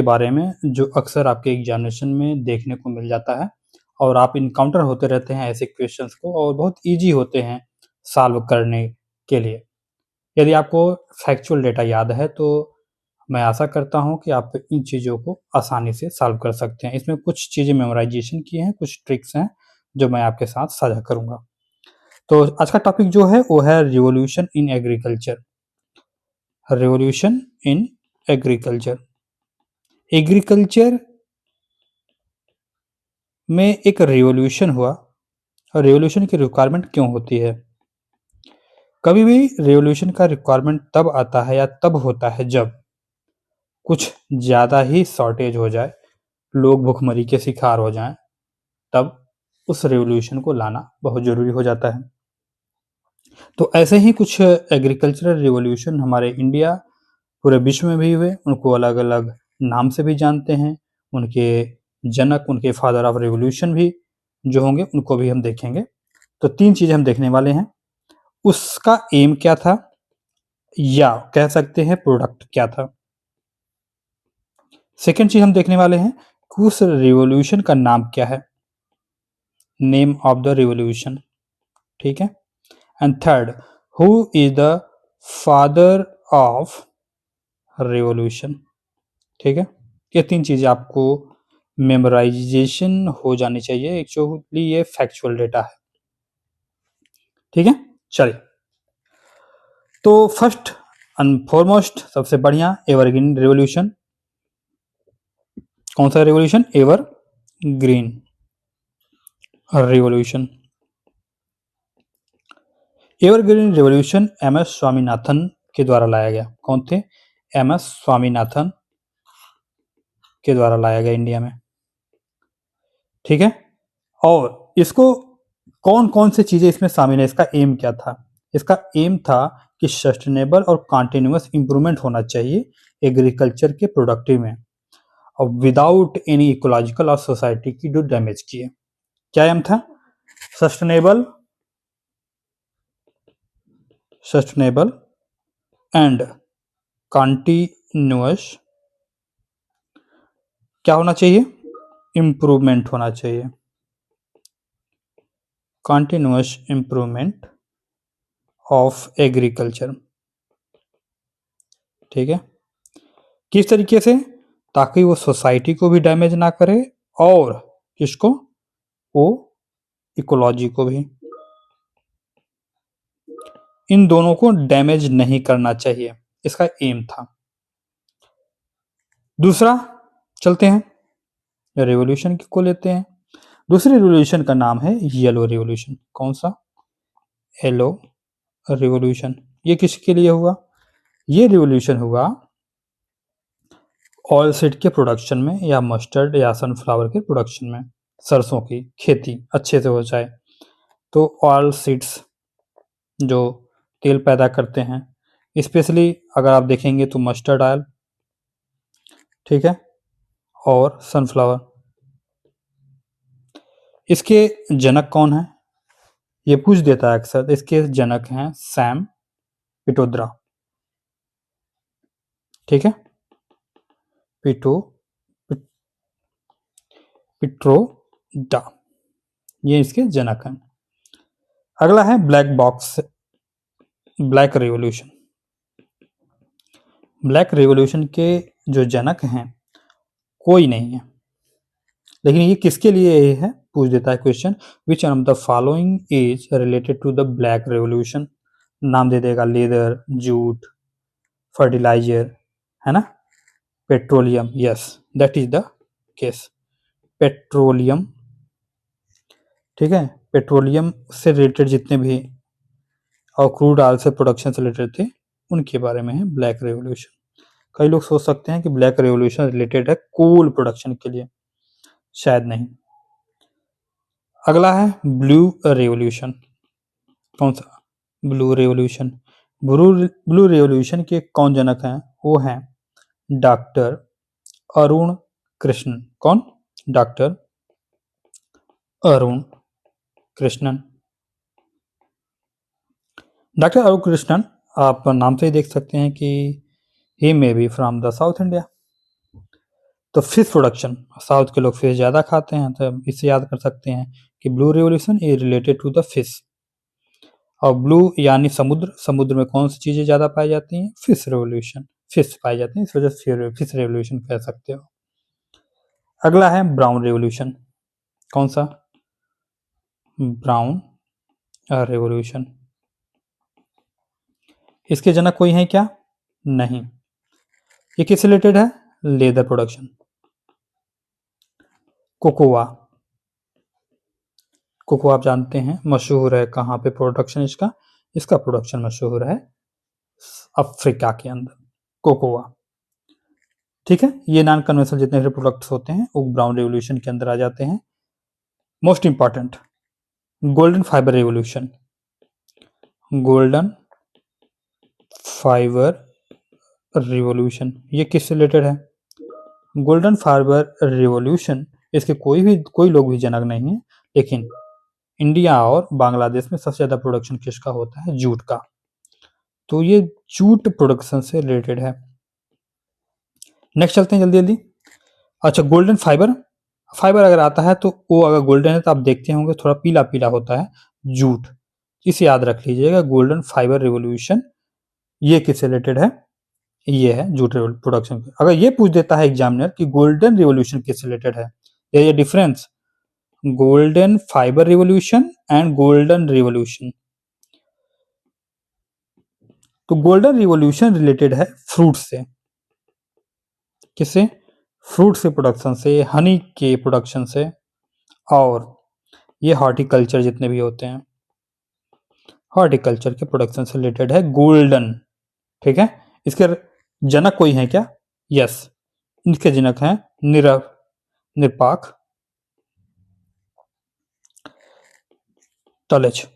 के बारे में जो अक्सर आपके एग्जामिनेशन में देखने को मिल जाता है और आप इनकाउंटर होते रहते हैं ऐसे क्वेश्चंस को और बहुत ईजी होते हैं सॉल्व करने के लिए। यदि आपको फैक्चुअल डेटा याद है तो मैं आशा करता हूँ कि आप इन चीज़ों को आसानी से सॉल्व कर सकते हैं। इसमें कुछ चीज़ें मेमोराइज़ेशन की हैं, कुछ ट्रिक्स हैं जो मैं आपके साथ साझा करूँगा। तो आज का टॉपिक जो है वो है revolution in agriculture. Revolution in agriculture. Agriculture में एक रिवॉल्यूशन हुआ और रिवॉल्यूशन की रिक्वायरमेंट क्यों होती है? कभी भी रिवॉल्यूशन का रिक्वायरमेंट तब आता है या तब होता है जब कुछ ज़्यादा ही शॉर्टेज हो जाए, लोग भुखमरी के शिकार हो जाएँ, तब उस रिवॉल्यूशन को लाना बहुत ज़रूरी हो जाता है। तो ऐसे ही कुछ एग्रीकल्चरल रिवॉल्यूशन हमारे इंडिया, पूरे विश्व में भी हुए, उनको अलग-अलग नाम से भी जानते हैं। उनके जनक, उनके फादर ऑफ रिवॉल्यूशन भी जो होंगे, उनको भी हम देखेंगे। तो 3 चीज़ें हम देखने वाले हैं। उसका एम क्या था या कह सकते हैं प्रोडक्ट क्या था? सेकंड चीज़ हम देखने वाले हैं कि उस रिवॉल्यूशन का नाम क्या है? नेम ऑफ द रिवॉल्यूशन, ठीक है? And third, who is the father of revolution, ठीक है? ये 3 चीज़ें आपको मेमोराइज़ेशन हो जानी चाहिए। एक्चुअली ये फैक्चुअल डेटा है, ठीक है? चलिए, तो फर्स्ट एंड फॉरमोस्ट सबसे बढ़िया एवरग्रीन रिवॉल्यूशन। कौन सा revolution? Evergreen revolution. Evergreen revolution M S. Swaminathan के द्वारा लाया गया। कौन थे? एम.एस. स्वामीनाथन के द्वारा लाया गया इंडिया में, ठीक है? और इसको कौन-कौन सी चीज़ें इसमें शामिल है? इसका एम क्या था? इसका एम था कि सस्टेनेबल और कंटीन्यूअस इंप्रूवमेंट होना चाहिए एग्रीकल्चर के प्रोडक्टिव में और विदाउट एनी इकोलॉजिकल और सोसाइटी की जो डैमेज किए। क्या एम था? सस्टेनेबल एंड कंटीन्यूअस क्या होना चाहिए? इम्प्रूवमेंट होना चाहिए। कंटीन्यूअस इम्प्रूवमेंट ऑफ एग्रीकल्चर, ठीक है? किस तरीके से? ताकि वो सोसाइटी को भी डैमेज ना करे और किसको? वो इकोलॉजी को भी। इन दोनों को डैमेज नहीं करना चाहिए, इसका एम था। दूसरा, चलते हैं रिवॉल्यूशन को लेते हैं। दूसरी रिवॉल्यूशन का नाम है येलो रिवॉल्यूशन। कौन सा? Yellow revolution. ये किसके लिए हुआ? ये रिवॉल्यूशन हुआ ऑयल सीड के प्रोडक्शन में या मस्टर्ड या सनफ्लावर के प्रोडक्शन में। सरसों की खेती अच्छे से हो जाए तो ऑयल सीड्स जो तेल पैदा करते हैं, स्पेशली अगर आप देखेंगे तो मस्टर्ड ऑयल, ठीक है, और सनफ्लावर। इसके जनक कौन है? ये पूछ देता है अक्सर। इसके जनक हैं सैम पिटोद्रा, ठीक है, पिटो पिट्रोडा, ये इसके जनक हैं। अगला है ब्लैक रिवॉल्यूशन। ब्लैक रिवॉल्यूशन के जो जनक हैं कोई नहीं है, लेकिन ये किसके लिए है पूछ देता है question. Which one of the following is related to the black revolution? नाम दे देगा, लेदर, जूट, फर्टिलाइजर, है ना, petroleum. Yes, that is the case, petroleum, ठीक है। पेट्रोलियम से रिलेटेड जितने भी और क्रूड ऑयल से प्रोडक्शन से रिलेटेड थे उनके बारे में है ब्लैक रेवोल्यूशन। कई लोग सोच सकते हैं कि ब्लैक रेवोल्यूशन रिलेटेड है कोल प्रोडक्शन के लिए, शायद नहीं। अगला है ब्लू रेवोल्यूशन। कौन सा? Blue revolution. ब्लू रेवोल्यूशन के कौन जनक हैं? वो हैं डॉक्टर अरुण कृष्णन। कौन? डॉक्टर अरुण कृष्णन। डॉक्टर अरुण कृष्णन, आप नाम से ही देख सकते हैं कि he may be from the south India. तो फिश प्रोडक्शन, साउथ के लोग फिश ज़्यादा खाते हैं, तो इससे याद कर सकते हैं कि blue revolution is related to the fish. और ब्लू यानी समुद्र, समुद्र में कौन सी चीज़ें ज़्यादा पाई जाती हैं? फिश रिवॉल्यूशन, फिश पाई जाती हैं, इस वजह से फिश रिवॉल्यूशन कह सकते हो। अगला है ब्राउन रिवॉल्यूशन। कौन सा? Brown revolution. इसके जनक कोई है क्या? नहीं। ये किससे रिलेटेड है? Leather production. कोकोआ, कोकोआ आप जानते हैं मशहूर है कहाँ पे प्रोडक्शन इसका? इसका प्रोडक्शन मशहूर है अफ्रीका के अंदर, कोकोआ। ठीक है, ये नॉन कन्वेंशनल जितने भी प्रोडक्ट्स होते हैं वो ब्राउन रिवॉल्यूशन के अंदर आ जाते हैं। Most important, golden fibre revolution. Golden fibre revolution ये किससे रिलेटेड है? गोल्डन फाइबर रिवॉल्यूशन, इसके कोई लोग भी जनक नहीं है, लेकिन इंडिया और बांग्लादेश में सबसे ज्यादा प्रोडक्शन किसका होता है? जूट का। तो ये जूट प्रोडक्शन से रिलेटेड है। नेक्स्ट चलते हैं जल्दी जल्दी। अच्छा, गोल्डन फाइबर, फाइबर अगर आता है तो वो अगर गोल्डन है तो आप देखते होंगे थोड़ा पीला पीला होता है, जूट। इसे याद रख लीजिएगा, गोल्डन फाइबर रिवॉल्यूशन ये किससे रिलेटेड है? ये है जूट प्रोडक्शन। अगर ये पूछ देता है एग्जामिनर कि गोल्डन रिवॉल्यूशन किससे रिलेटेड है, ये difference, golden fibre revolution and golden revolution. तो गोल्डन रिवॉल्यूशन रिलेटेड है फ्रूट से। किससे? फ्रूट से प्रोडक्शन से, हनी के प्रोडक्शन से, और ये हॉर्टिकल्चर जितने भी होते हैं, हॉर्टिकल्चर के प्रोडक्शन से रिलेटेड है गोल्डन। ठीक है, इसके जनक कोई है क्या? यस, इनके जनक हैं निरपाक, टलेज।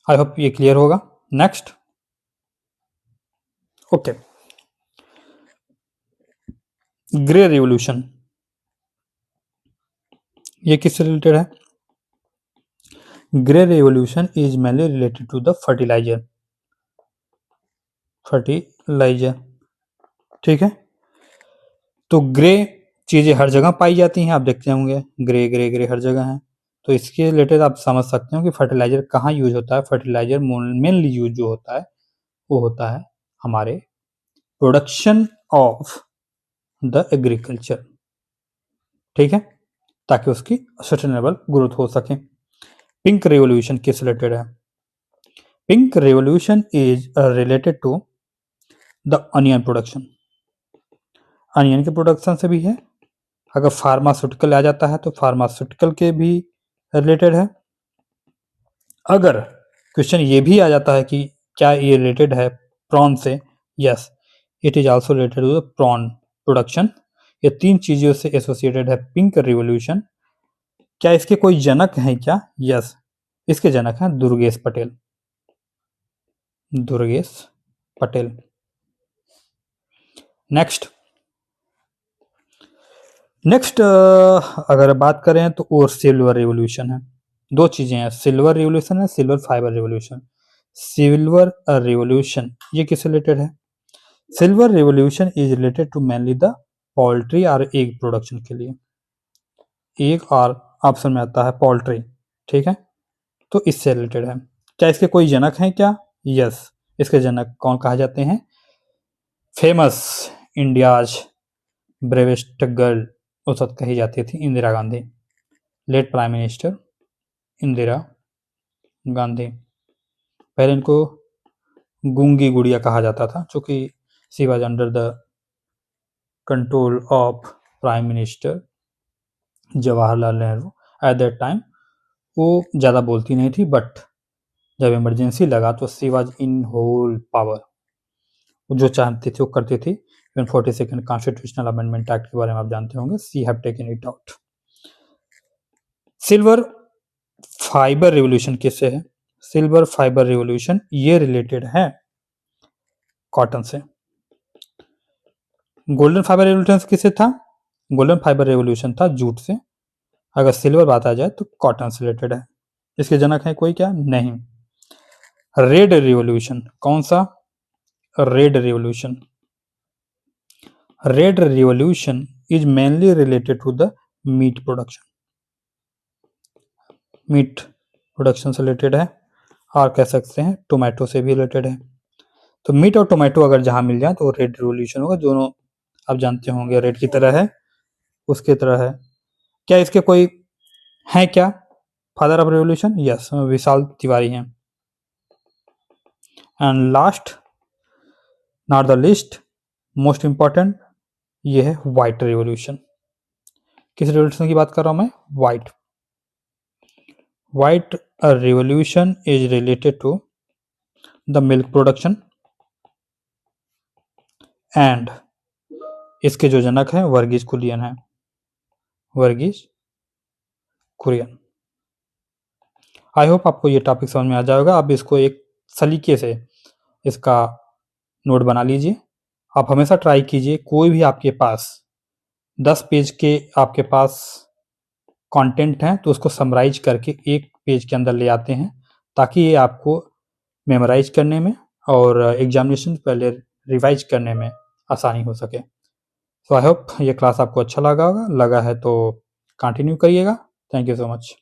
आई होप ये क्लियर होगा। नेक्स्ट, ओके, ग्रे रिवॉल्यूशन ये किससे रिलेटेड है? Grey revolution is mainly related to the fertiliser, fertiliser. ठीक है, तो ग्रे चीजें हर जगह पाई जाती हैं, आप देखते होंगे ग्रे ग्रे ग्रे हर जगह है। तो इसके रिलेटेड आप समझ सकते हो कि फर्टिलाइजर कहाँ यूज होता है। फर्टिलाइजर मेनली यूज जो होता है वो होता है हमारे प्रोडक्शन ऑफ द एग्रीकल्चर। ठीक है, ताकि उसकी सस्टेनेबल ग्रोथ हो सके। पिंक रिवॉल्यूशन किस रिलेटेड है? Pink revolution is related to the onion production, onion के प्रोडक्शन से भी है। अगर फार्मास्यूटिकल आ जाता है तो फार्मास्यूटिकल के भी रिलेटेड है। अगर क्वेश्चन ये भी आ जाता है कि क्या ये रिलेटेड है प्रॉन से, yes, it is also related to the prawn production. ये तीन चीजों से एसोसिएटेड है पिंक रिवॉल्यूशन। क्या इसके कोई जनक हैं क्या? यस, इसके जनक हैं दुर्गेश पटेल, दुर्गेश पटेल। नेक्स्ट, अगर बात करें तो और सिल्वर रिवॉल्यूशन है। दो चीजें हैं, सिल्वर रिवॉल्यूशन है, silver fibre revolution. Silver revolution ये किससे रिलेटेड है? Silver revolution is related to mainly the poultry और एग प्रोडक्शन के लिए। एग और ऑप्शन में आता है पोल्ट्री। ठीक है, तो इससे रिलेटेड है। क्या इसके कोई जनक हैं क्या? यस, इसके जनक कौन कहा जाते हैं? फेमस इंडियाज ब्रेवेस्ट गर्ल उस वक्त कही जाती थी Indira Gandhi, late prime minister Indira Gandhi. पहले इनको गूंगी गुड़िया कहा जाता था, क्योंकि she was under the control of prime minister Jawaharlal Nehru at that time. वो ज़्यादा बोलती नहीं थी, बट जब इमरजेंसी लगा तो she was in whole power, वो जो चाहती थी वो करती थी। Even 42nd constitutional amendment act के बारे में आप जानते होंगे, she have taken it out. Silver fibre revolution किससे है? सिल्वर फाइबर रिवॉल्यूशन ये रिलेटेड है कॉटन से। गोल्डन फाइबर रिवॉल्यूशन किससे था? गोल्डन फाइबर रिवॉल्यूशन था जूट से। अगर सिल्वर बात आ जाए तो कॉटन से रिलेटेड है। इसके जनक है कोई क्या? नहीं। रेड रिवॉल्यूशन, कौन सा? Red revolution. Red revolution is mainly related to the meat production. Meat production से रिलेटेड है, और कह सकते हैं टोमेटो से भी रिलेटेड है। तो मीट और टोमेटो अगर जहां मिल जाए तो रेड रिवॉल्यूशन होगा। दोनों आप जानते होंगे रेड की तरह है, उसके तरह है। क्या इसके कोई है क्या फादर ऑफ रेवोल्यूशन? यस, विशाल तिवारी हैं। And last not the list, most important, ये है व्हाइट रिवोल्यूशन। किस रिवोल्यूशन की बात कर रहा हूं मैं? White. White revolution is related to the milk production, and इसके जो जनक हैं वर्गीज कुरियन है। वर्गीज कुरियन। आई होप आपको ये टॉपिक समझ में आ जाएगा। आप इसको एक सलीके से इसका नोट बना लीजिए। आप हमेशा ट्राई कीजिए, कोई भी आपके पास 10 पेज के आपके पास कंटेंट है तो उसको समराइज करके एक पेज के अंदर ले आते हैं, ताकि ये आपको मेमोराइज करने में और एग्जामिनेशन पहले रिवाइज करने में आसानी हो सके। सो आई होप ये क्लास आपको अच्छा लगा होगा। लगा है तो कंटिन्यू करिएगा। Thank you so much.